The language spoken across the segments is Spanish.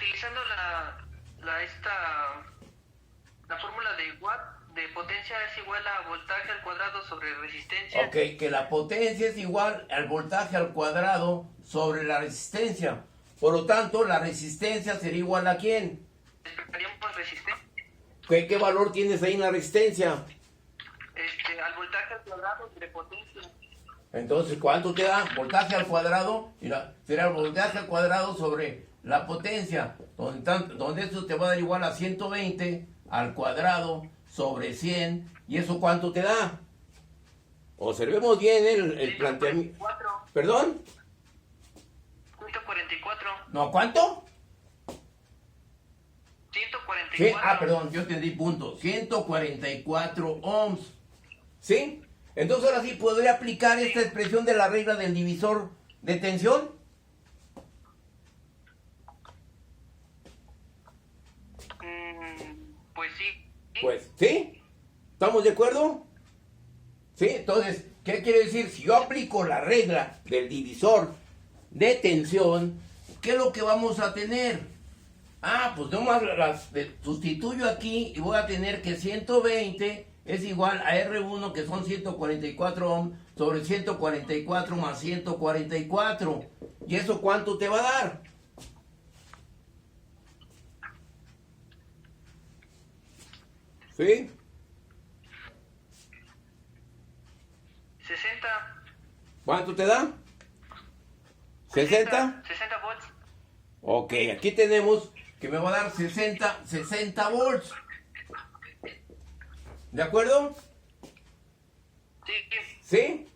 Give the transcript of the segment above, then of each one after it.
utilizando la fórmula de Watt de potencia es igual a voltaje al cuadrado sobre resistencia. Ok, que la potencia es igual al voltaje al cuadrado sobre la resistencia. Por lo tanto, la resistencia sería igual a ¿quién? Esperaríamos resistencia. ¿Qué valor tienes ahí en la resistencia? Al voltaje al cuadrado de potencia. Entonces, ¿cuánto te da? Voltaje al cuadrado, será el voltaje al cuadrado sobre la potencia, donde eso te va a dar igual a 120 al cuadrado sobre 100, ¿y eso cuánto te da? Observemos bien el planteamiento. ¿Perdón? 144. ¿No, cuánto? 144. Sí, perdón, yo entendí punto. 144 ohms. ¿Sí? Entonces ahora sí podría aplicar esta expresión de la regla del divisor de tensión. Pues sí. Pues, ¿sí? ¿Estamos de acuerdo? ¿Sí? Entonces, ¿qué quiere decir? Si yo aplico la regla del divisor de tensión, ¿qué es lo que vamos a tener? Pues nomás sustituyo aquí y voy a tener que 120 es igual a R1, que son 144 ohms, sobre 144 más 144. ¿Y eso cuánto te va a dar? ¿Sí? 60. ¿Cuánto te da? ¿60? 60 volts. Ok, aquí tenemos que me va a dar 60 volts. ¿De acuerdo? Sí. ¿Sí?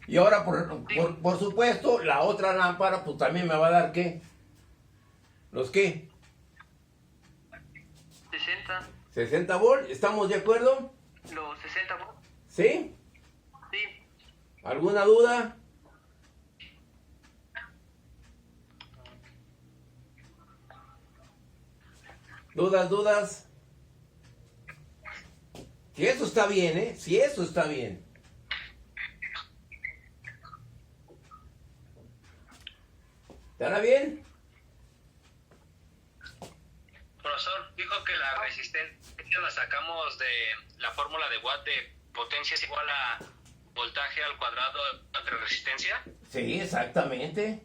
Y ahora, por supuesto, la otra lámpara, pues también me va a dar, ¿qué? ¿Los qué? 60. 60 volts, ¿estamos de acuerdo? Los 60 volts. ¿Sí? Sí. ¿Alguna duda? ¿Dudas? Si eso está bien, ¿eh? Si eso está bien. ¿Estará bien? Profesor, dijo que la resistencia la sacamos de la fórmula de Watt de potencia es igual a voltaje al cuadrado entre resistencia. Sí, exactamente.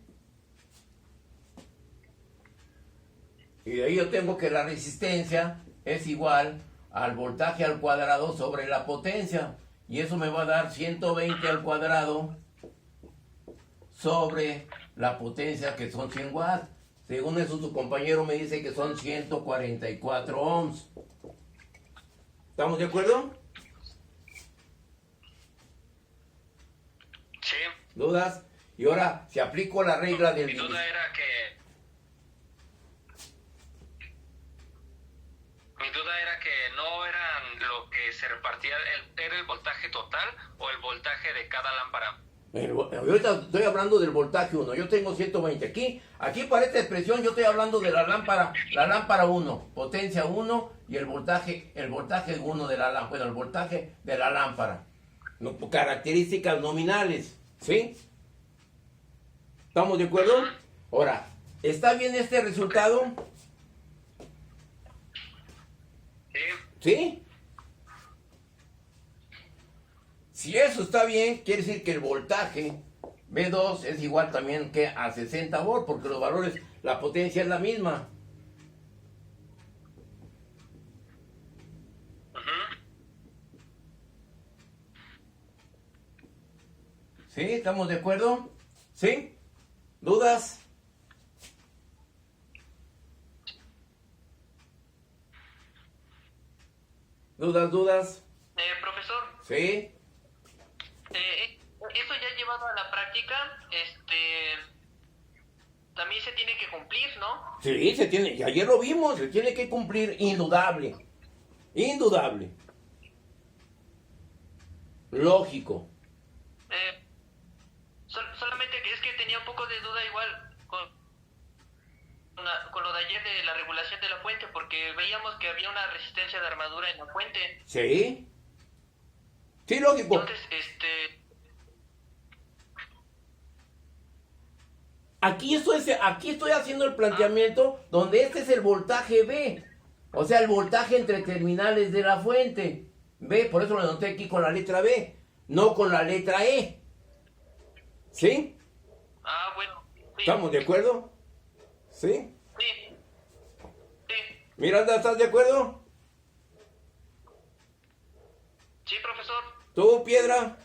Y de ahí yo tengo que la resistencia es igual al voltaje al cuadrado sobre la potencia. Y eso me va a dar 120 al cuadrado sobre la potencia, que son 100 watts. Según eso, su compañero me dice que son 144 ohms. ¿Estamos de acuerdo? Sí. ¿Dudas? Y ahora, si aplico la regla del... Mi duda era que no eran lo que se repartía, ¿era el voltaje total o el voltaje de cada lámpara? Ahorita estoy hablando del voltaje 1, yo tengo 120. Aquí para esta expresión yo estoy hablando de la lámpara 1, potencia 1 y el voltaje 1 de la lámpara, bueno, el voltaje de la lámpara. Características nominales, ¿sí? ¿Estamos de acuerdo? Ahora, ¿está bien este resultado? Sí. ¿Sí? Si eso está bien, quiere decir que el voltaje B2 es igual también que a 60 volts, porque los valores, la potencia es la misma. ¿Sí? ¿Estamos de acuerdo? ¿Sí? ¿Dudas? ¿Dudas? Profesor, ¿Sí? eso ya llevado a la práctica, también se tiene que cumplir, ¿no? Sí, se tiene, y ayer lo vimos, se tiene que cumplir, indudable. Lógico. Solamente que es que tenía un poco de duda igual con lo de ayer de la regulación de la fuente, porque veíamos que había una resistencia de armadura en la fuente. ¿Sí? Sí, lógico. Entonces, aquí estoy haciendo el planteamiento donde este es el voltaje B. O sea, el voltaje entre terminales de la fuente. B, por eso lo anoté aquí con la letra B, no con la letra E. ¿Sí? Ah, bueno. Sí. ¿Estamos de acuerdo? ¿Sí? Sí. Sí. Miranda, ¿estás de acuerdo? Sí, profesor. ¿Tú, Piedra?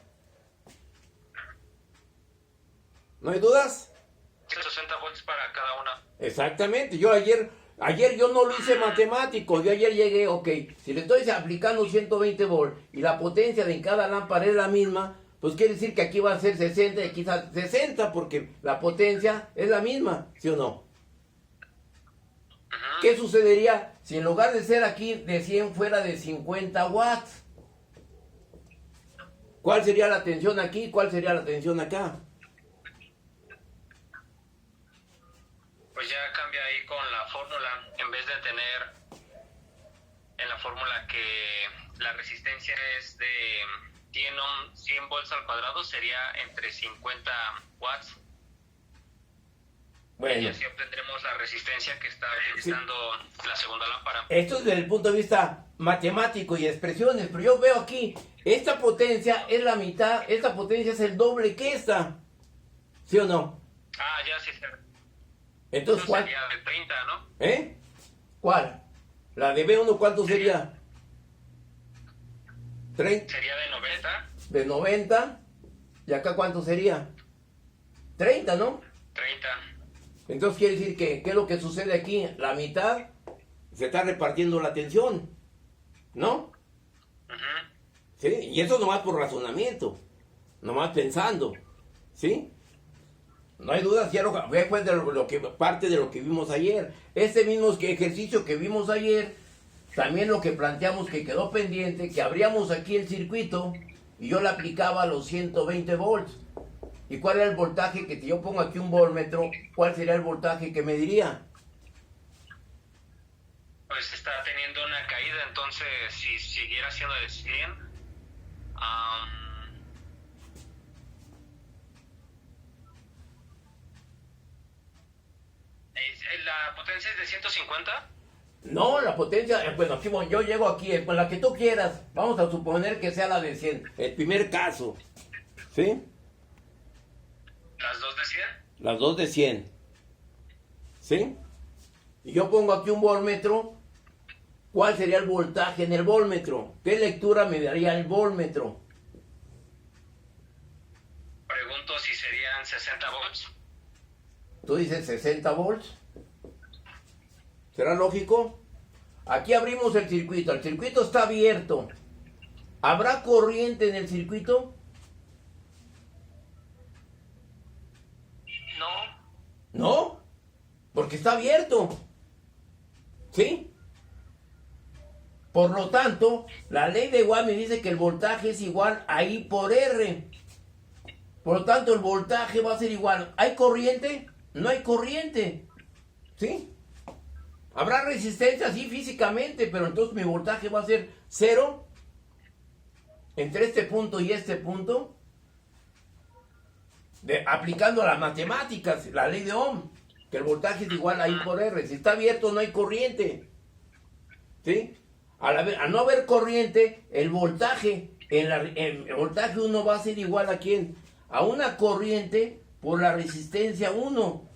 ¿No hay dudas? 60 volts para cada una. Exactamente. Yo ayer yo no lo hice matemático. Yo ayer llegué, ok, si le estoy aplicando 120 volts y la potencia de cada lámpara es la misma, pues quiere decir que aquí va a ser 60 y aquí 60 porque la potencia es la misma, ¿sí o no? ¿Qué sucedería si en lugar de ser aquí de 100 fuera de 50 watts? ¿Cuál sería la tensión aquí? ¿Cuál sería la tensión acá? Pues ya cambia ahí con la fórmula. En vez de tener en la fórmula que la resistencia es de 100 volts al cuadrado, sería entre 50 watts. Y Bueno, así obtendremos la resistencia que está utilizando la segunda lámpara. esto es desde el punto de vista matemático y expresiones, pero yo veo aquí, esta potencia es la mitad, esta potencia es el doble que esta, ¿sí o no? Ah, ya sí. Entonces, ¿cuál? Sería de 30, ¿no? ¿Eh? ¿Cuál? La de B1, ¿cuánto sería? 30, Sería de 90. de 90, ¿y acá cuánto sería? 30, ¿no? 30. Entonces quiere decir que, ¿qué es lo que sucede aquí? La mitad se está repartiendo la tensión, ¿no? Ujú. ¿Sí? Y eso nomás por razonamiento, nomás pensando, ¿sí? No hay duda, ya fue de lo que parte de lo que vimos ayer. Este mismo ejercicio que vimos ayer, también lo que planteamos que quedó pendiente, que abríamos aquí el circuito y yo le aplicaba los 120 volts. ¿Y cuál era el voltaje que si yo pongo aquí un voltmetro, cuál sería el voltaje que me diría? Pues está teniendo una caída, entonces si siguiera siendo de 100, la potencia es de 150. No, la potencia, bueno, aquí yo llego aquí, con la que tú quieras. Vamos a suponer que sea la de 100, el primer caso, ¿sí? Las dos de 100. Las dos de 100, ¿sí? Y yo pongo aquí un voltmetro, ¿cuál sería el voltaje en el voltmetro? ¿Qué lectura me daría el voltmetro? Pregunto si serían 60 volts. Tú dices 60 volts. ¿Será lógico? Aquí abrimos el circuito está abierto. ¿Habrá corriente en el circuito? No. No, porque está abierto. ¿Sí? Por lo tanto, la ley de Watt me dice que el voltaje es igual a I por R. Por lo tanto, el voltaje va a ser igual. ¿Hay corriente? No hay corriente. ¿Sí? Habrá resistencia, sí, físicamente, pero entonces mi voltaje va a ser 0 entre este punto y este punto, aplicando las matemáticas, la ley de Ohm, que el voltaje es igual a I por R. Si está abierto, no hay corriente. ¿Sí? Al no haber corriente, el voltaje, el voltaje 1 va a ser igual a ¿quién? A una corriente por la resistencia 1.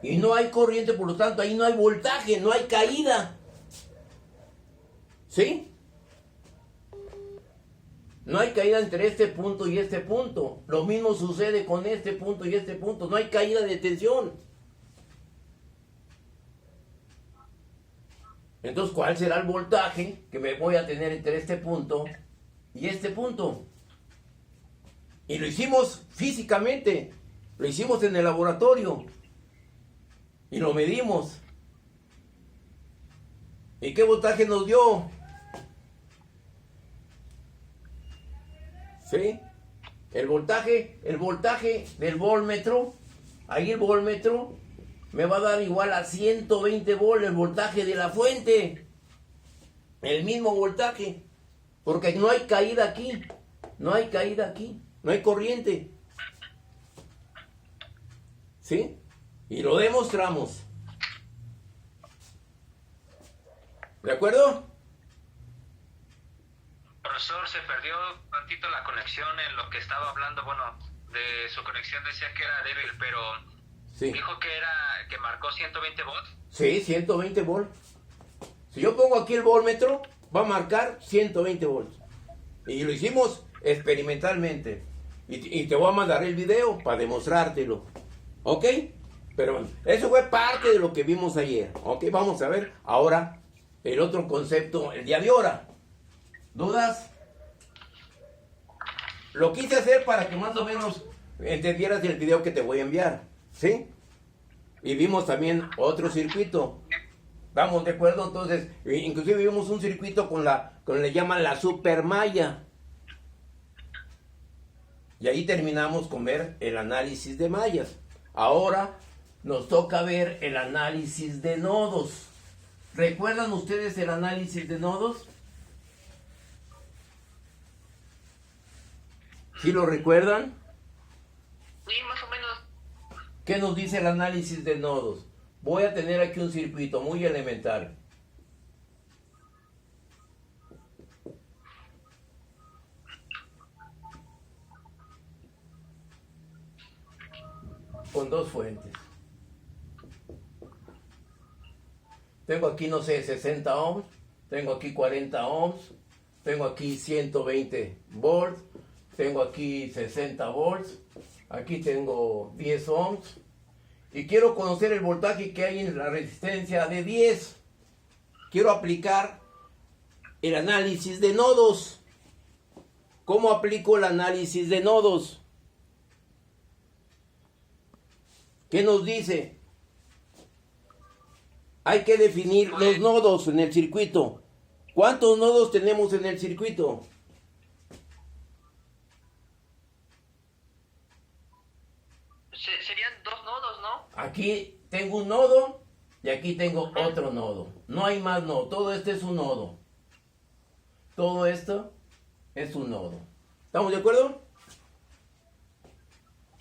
Y no hay corriente, por lo tanto, ahí no hay voltaje, no hay caída. ¿Sí? No hay caída entre este punto y este punto. Lo mismo sucede con este punto y este punto. No hay caída de tensión. Entonces, ¿cuál será el voltaje que me voy a tener entre este punto y este punto? Y lo hicimos físicamente. Lo hicimos en el laboratorio. Y lo medimos. ¿Y qué voltaje nos dio? ¿Sí? El voltaje del voltmetro, ahí el voltmetro me va a dar igual a 120 volts, el voltaje de la fuente. El mismo voltaje. Porque no hay caída aquí. No hay caída aquí. No hay corriente. ¿Sí? Y lo demostramos. ¿De acuerdo? Profesor, se perdió tantito la conexión en lo que estaba hablando. Bueno, de su conexión decía que era débil, pero Sí. dijo que marcó 120 volts. Sí, 120 volts. Si yo pongo aquí el voltmetro, va a marcar 120 volts. Y lo hicimos experimentalmente. Y te voy a mandar el video para demostrártelo. ¿Ok? Pero eso fue parte de lo que vimos ayer. ¿Ok? Vamos a ver ahora el otro concepto el día de ahora. ¿Dudas? Lo quise hacer para que más o menos entendieras el video que te voy a enviar. ¿Sí? Y vimos también otro circuito. ¿Estamos de acuerdo? Entonces, inclusive vimos un circuito con le llaman la supermalla. Y ahí terminamos con ver el análisis de mallas. Ahora nos toca ver el análisis de nodos. ¿Recuerdan ustedes el análisis de nodos? ¿Sí lo recuerdan? Sí, más o menos. ¿Qué nos dice el análisis de nodos? Voy a tener aquí un circuito muy elemental. Con dos fuentes. Tengo aquí, no sé, 60 ohms. Tengo aquí 40 ohms. Tengo aquí 120 volts. Tengo aquí 60 volts. Aquí tengo 10 ohms. Y quiero conocer el voltaje que hay en la resistencia de 10. Quiero aplicar el análisis de nodos. ¿Cómo aplico el análisis de nodos? ¿Qué nos dice? Hay que definir los nodos en el circuito. ¿Cuántos nodos tenemos en el circuito? Serían dos nodos, ¿no? Aquí tengo un nodo y aquí tengo otro nodo. No hay más nodo. Todo esto es un nodo. Todo esto es un nodo. ¿Estamos de acuerdo?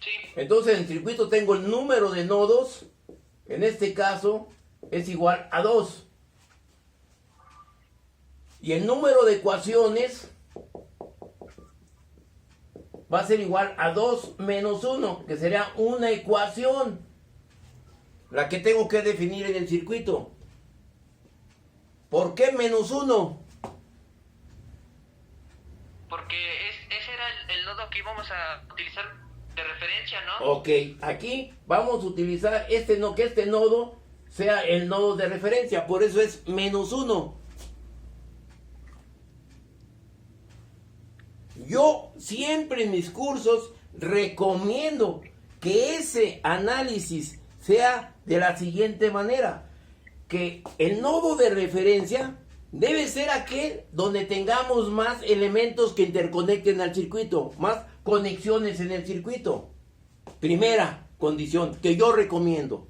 Sí. Entonces en el circuito tengo el número de nodos. En este caso es igual a 2. Y el número de ecuaciones va a ser igual a 2 menos 1, que sería una ecuación. La que tengo que definir en el circuito. ¿Por qué menos 1? Porque ese era el nodo que íbamos a utilizar de referencia, ¿no? Ok, aquí vamos a utilizar que este nodo sea el nodo de referencia, por eso es menos 1. Yo siempre en mis cursos recomiendo que ese análisis sea de la siguiente manera, que el nodo de referencia debe ser aquel donde tengamos más elementos que interconecten al circuito, más conexiones en el circuito. Primera condición que yo recomiendo,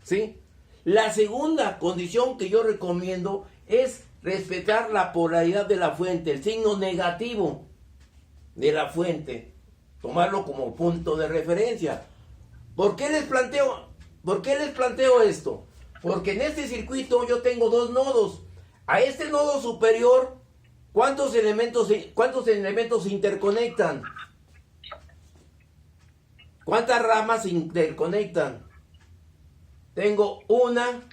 ¿sí? La segunda condición que yo recomiendo es respetar la polaridad de la fuente, el signo negativo de la fuente, tomarlo como punto de referencia. ¿Por qué les planteo esto? Porque en este circuito yo tengo dos nodos. A este nodo superior, ¿cuántos elementos se interconectan? ¿Cuántas ramas se interconectan? Tengo una,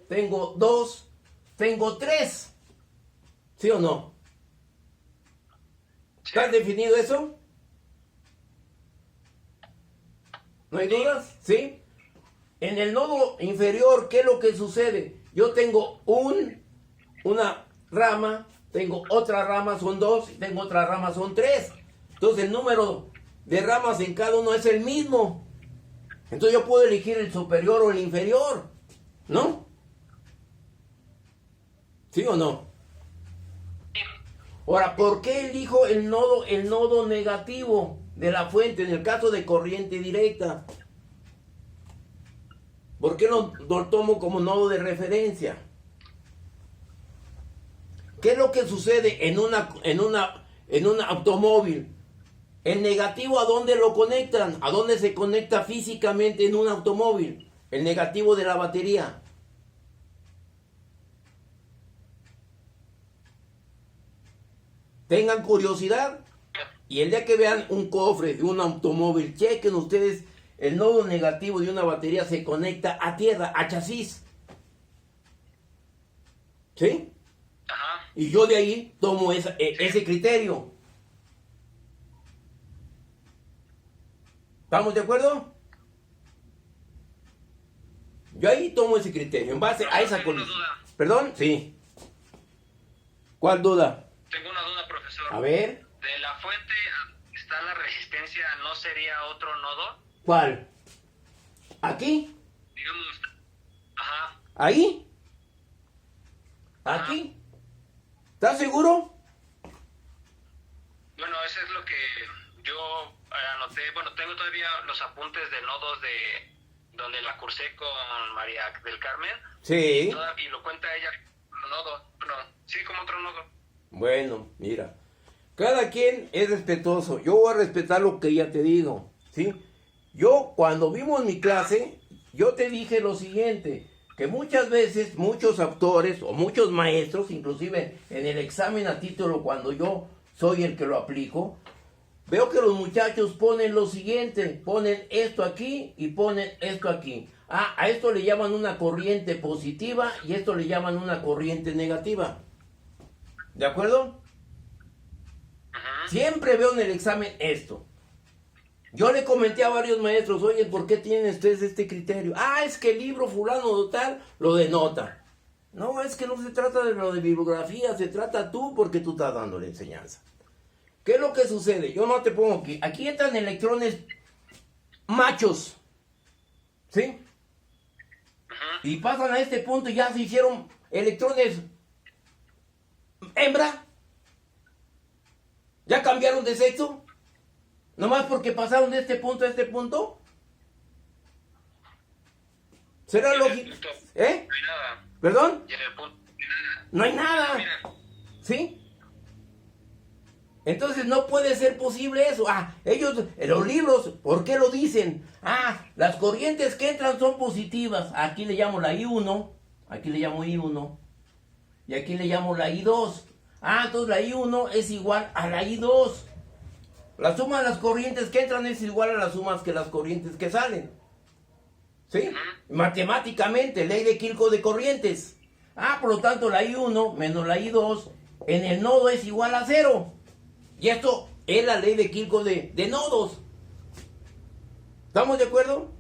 tengo dos, tengo tres. ¿Sí o no? ¿Está definido eso? ¿No hay dudas? ¿Sí? En el nodo inferior, ¿qué es lo que sucede? Yo tengo una rama, tengo otra rama, son 2, y tengo otra rama, son 3. Entonces el número de ramas en cada uno es el mismo. Entonces yo puedo elegir el superior o el inferior, ¿no? ¿Sí o no? Ahora, ¿por qué elijo el nodo negativo de la fuente en el caso de corriente directa? ¿Por qué lo tomo como nodo de referencia? ¿Qué es lo que sucede en un automóvil? El negativo, ¿a dónde lo conectan? ¿A dónde se conecta físicamente en un automóvil? El negativo de la batería. Tengan curiosidad y el día que vean un cofre de un automóvil, chequen ustedes, el nodo negativo de una batería se conecta a tierra, a chasis. ¿Sí? Ajá. Y yo de ahí tomo ese criterio. ¿Estamos de acuerdo? Yo ahí tomo ese criterio, en base a esa Tengo una condición. duda. ¿Perdón? Sí. ¿Cuál duda? Tengo una duda, profesor. A ver. De la fuente está la resistencia, ¿no sería otro nodo? ¿Cuál? ¿Aquí? Digamos, ajá. ¿Ahí? ¿Aquí? ¿Estás seguro? Bueno, eso es lo que yo anoté. Bueno, tengo todavía los apuntes de nodos de donde la cursé con María del Carmen. Sí. Y lo cuenta ella como nodo. Bueno, sí, como otro nodo. Bueno, mira. Cada quien es respetuoso. Yo voy a respetar lo que ella te digo. ¿Sí? Yo, cuando vimos mi clase, yo te dije lo siguiente. Que muchas veces, muchos autores o muchos maestros, inclusive en el examen a título, cuando yo soy el que lo aplico, veo que los muchachos ponen lo siguiente, ponen esto aquí y ponen esto aquí. Ah, a esto le llaman una corriente positiva y esto le llaman una corriente negativa. ¿De acuerdo? Siempre veo en el examen esto. Yo le comenté a varios maestros, oye, ¿por qué tienen ustedes este criterio? Ah, es que el libro fulano de tal lo denota. No, es que no se trata de lo de bibliografía, se trata tú porque tú estás dando la enseñanza. ¿Qué es lo que sucede? Yo no te pongo aquí. Aquí entran electrones machos. ¿Sí? Y pasan a este punto y ya se hicieron electrones hembra. ¿Ya cambiaron de sexo? ¿Nomás porque pasaron de este punto a este punto? ¿Será lógico? ¿Eh? No hay nada. ¿Perdón? Y en el punto, No hay nada. mira, ¿Sí? Entonces no puede ser posible eso. Ah, ellos, los libros, ¿por qué lo dicen? Ah, las corrientes que entran son positivas. Aquí le llamo la I1, aquí le llamo I1, y aquí le llamo la I2. Ah, entonces la I1 es igual a la I2. La suma de las corrientes que entran es igual a las sumas que las corrientes que salen. ¿Sí? Matemáticamente, ley de Kirchhoff de corrientes. Ah, por lo tanto, la I1 menos la I2 en el nodo es igual a 0. Y esto es la ley de Kirchhoff de nodos. ¿Estamos de acuerdo?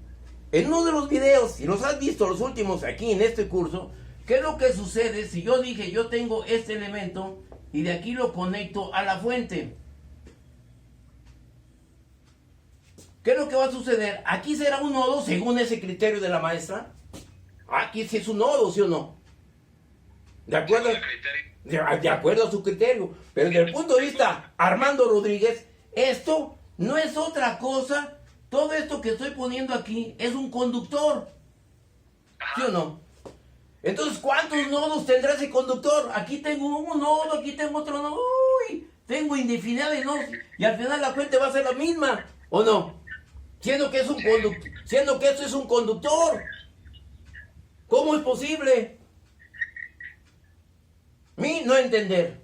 En uno de los videos, si los has visto los últimos aquí en este curso, ¿qué es lo que sucede si yo dije yo tengo este elemento y de aquí lo conecto a la fuente? ¿Qué es lo que va a suceder? Aquí será un nodo según ese criterio de la maestra. Aquí sí es un nodo, ¿sí o no? ¿De acuerdo? De acuerdo a su criterio. Pero desde el punto de vista Armando Rodríguez, esto no es otra cosa. Todo esto que estoy poniendo aquí es un conductor. ¿Sí o no? Entonces, ¿cuántos nodos tendrá ese conductor? Aquí tengo un nodo, aquí tengo otro nodo. Uy, tengo infinidad de nodos. Y al final la fuente va a ser la misma. ¿O no? Siendo que es un conductor. Siendo que esto es un conductor. ¿Cómo es posible? Mi no entender.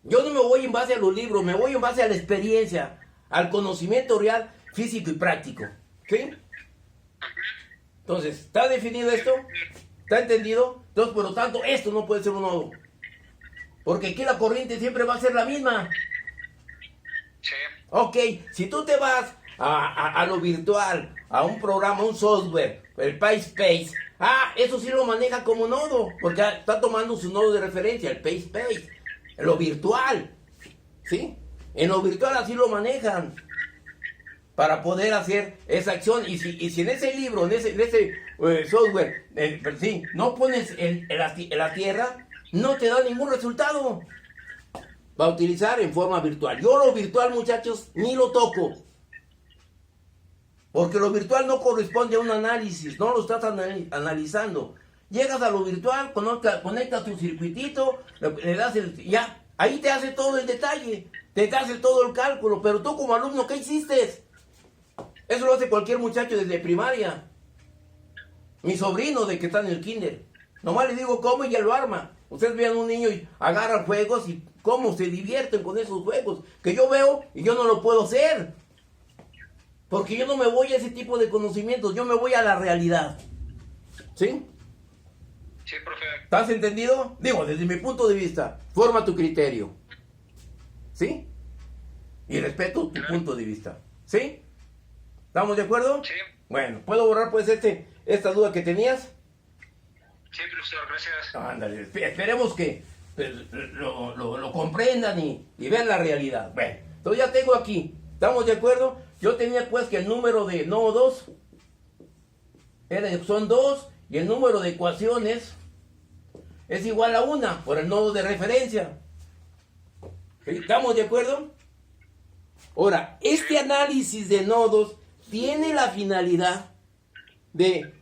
Yo no me voy en base a los libros, me voy en base a la experiencia, al conocimiento real, físico y práctico. ¿Sí? Entonces, ¿está definido esto? ¿Está entendido? Entonces, por lo tanto, esto no puede ser un nodo. Porque aquí la corriente siempre va a ser la misma. sí. Ok, si tú te vas a lo virtual, a un programa, un software, el PySpace, eso sí lo maneja como nodo, porque está tomando su nodo de referencia, el PySpace, en lo virtual, ¿sí? En lo virtual así lo manejan, para poder hacer esa acción, y si en ese libro, en ese software, sí, no pones la tierra, no te da ningún resultado. Va a utilizar en forma virtual. Yo lo virtual, muchachos, ni lo toco. Porque lo virtual no corresponde a un análisis, no lo estás analizando. Llegas a lo virtual, conectas tu circuitito, le das ya, ahí te hace todo el detalle. te hace todo el cálculo, pero tú como alumno, ¿qué hiciste? Eso lo hace cualquier muchacho desde primaria. Mi sobrino de que está en el kinder. Nomás le digo cómo y ya lo arma. Ustedes vean un niño y agarra juegos y cómo se divierten con esos juegos. Que yo veo y yo no lo puedo hacer. Porque yo no me voy a ese tipo de conocimientos, yo me voy a la realidad. ¿Sí? Sí, profe. ¿Estás entendido? Digo, desde mi punto de vista, forma tu criterio. ¿Sí? Y respeto tu punto de vista. ¿Sí? ¿Estamos de acuerdo? Sí. Bueno, ¿puedo borrar pues esta duda que tenías? Sí, profesor, gracias. Ándale, esperemos que pues, lo comprendan y vean la realidad. Bueno, entonces ya tengo aquí, ¿estamos de acuerdo? Yo tenía pues que el número de nodos son 2 y el número de ecuaciones es igual a 1 por el nodo de referencia. ¿Sí? ¿Estamos de acuerdo? Ahora, este análisis de nodos tiene la finalidad de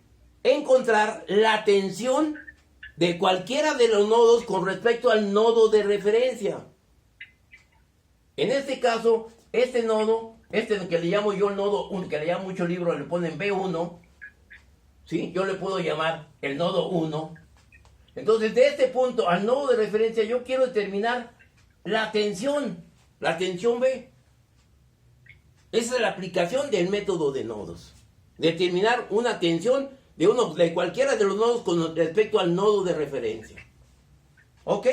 encontrar la tensión de cualquiera de los nodos con respecto al nodo de referencia. En este caso, este nodo, que le llamo yo el nodo, que le llamo mucho libro, le ponen B1, ¿sí? Yo le puedo llamar el nodo 1. Entonces, de este punto al nodo de referencia, yo quiero determinar la tensión B. Esa es la aplicación del método de nodos. Determinar una tensión de cualquiera de los nodos con respecto al nodo de referencia. ¿Ok?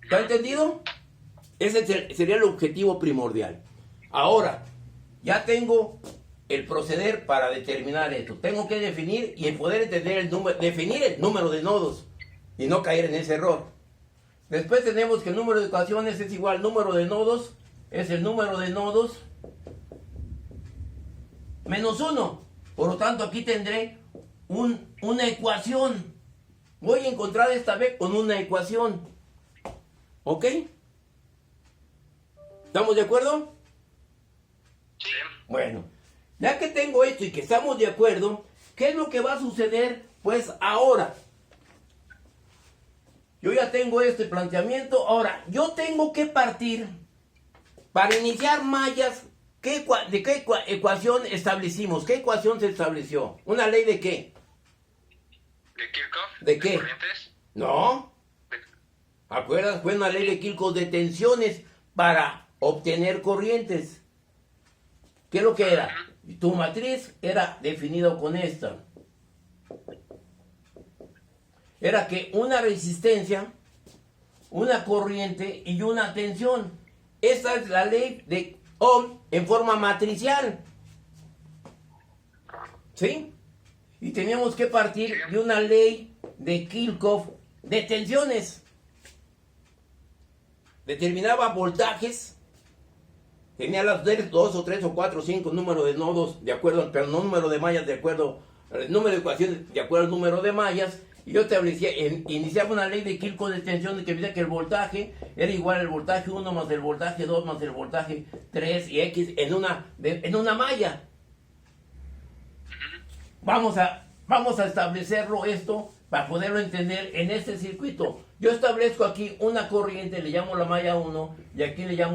¿Está entendido? Ese sería el objetivo primordial. Ahora, ya tengo el proceder para determinar esto. Tengo que definir y poder entender definir el número de nodos y no caer en ese error. Después tenemos que el número de ecuaciones es igual al número de nodos, es el número de nodos menos 1. Por lo tanto, aquí tendré una ecuación. Voy a encontrar esta vez con una ecuación. ¿Ok? ¿Estamos de acuerdo? Sí. Bueno, ya que tengo esto y que estamos de acuerdo, ¿qué es lo que va a suceder? Pues ahora, yo ya tengo este planteamiento. Ahora, yo tengo que partir para iniciar mallas. ¿De qué ecuación establecimos? ¿Qué ecuación se estableció? ¿Una ley de qué? ¿De Kirchhoff? ¿De qué? ¿Corrientes? No. ¿Acuerdas? Fue una ley de Kirchhoff de tensiones para obtener corrientes. ¿Qué es lo que era? Tu matriz era definido con esta. Era que una resistencia, una corriente y una tensión. Esta es la ley de Ohm en forma matricial. ¿Sí? Y teníamos que partir de una ley de Kirchhoff de tensiones. Determinaba voltajes. Tenía las 2 o 3 o 4 o 5 números de nodos de acuerdo, pero no número de mallas de acuerdo, el número de ecuaciones de acuerdo al número de mallas. Y yo establecía, iniciaba una ley de Kirchhoff de tensión que decía que el voltaje era igual al voltaje 1 más el voltaje 2 más el voltaje 3 y X en una malla. Vamos a establecerlo esto para poderlo entender en este circuito. Yo establezco aquí una corriente, le llamo la malla 1 y aquí le llamo